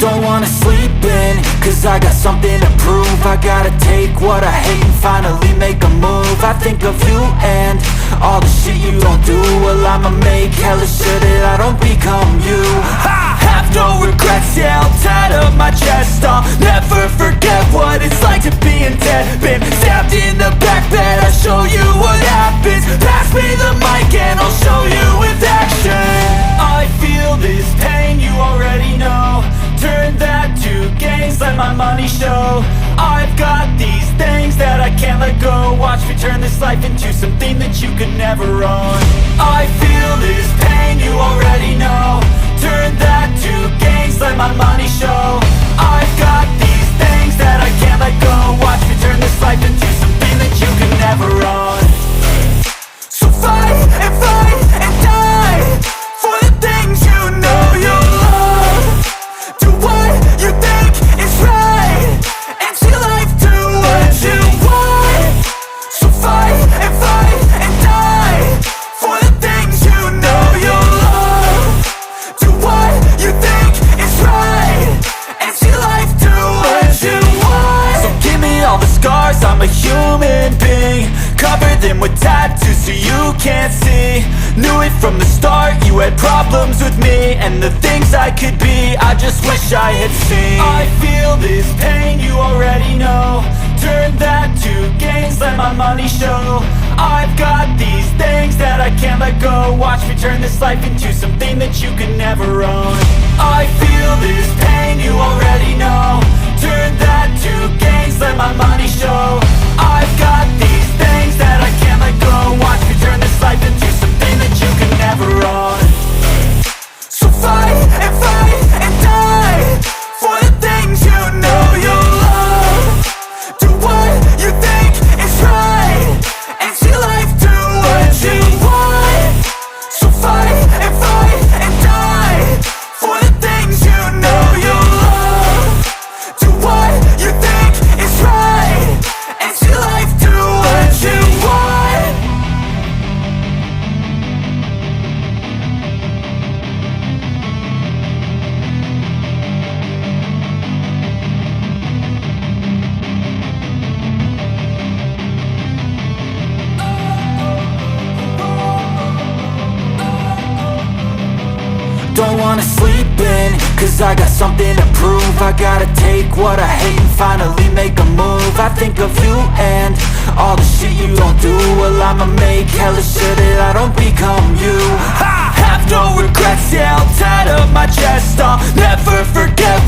Don't wanna sleep in, cause I got something to prove. I gotta take what I hate and finally make a move. I think of you and all the shit you don't do. Well, I'ma make hella sure that I don't become you. I have no regrets, yeah, I'll tattoo my chest. I'll never forget what it's like to be in debt. Been stabbed in the back bed, I'll show you what happens. Pass me the mic and I'll show you with action. I feel this pain, you already know. Turn that to gains, let my money show. I've got these things that I can't let go. Watch me turn this life into something that you could never own. I feel this pain, you already know. Turn that to gains, let my money show. I've got these things that I can't let go. Watch me turn this life into something that you could never own. So fight and die for the things you know you love. Do what you think is right and see life do what you want. So fight and die for the things you know you love. Do what you think is right and see life do what you want. So give me all the scars, I'm a human being. Cover them with tattoos so you can't see. Knew it from the start, you had problems with me and the things I could be, I just wish I had seen. I feel this pain, you already know. Turn that to gains, let my money show. I've got these things that I can't let go. Watch me turn this life into something that you could never own. I feel this pain, you already know. Turn that to gains, let my money show. I've got these things that I can't let go. Watch me turn this life into something that you can never own. So fight and die for the things you know you love. Do what you think is right and see life do what you want. So fight and die for the things you know you love. Do what you think is right and see life do what you want. Don't wanna sleep in, cause I got something to prove. I gotta take what I hate and finally make a move. I think of you and all the shit you don't do. Well, I'ma make hella sure that I don't become you. I have no regrets, yeah, I'll tattoo my chest. I'll never forget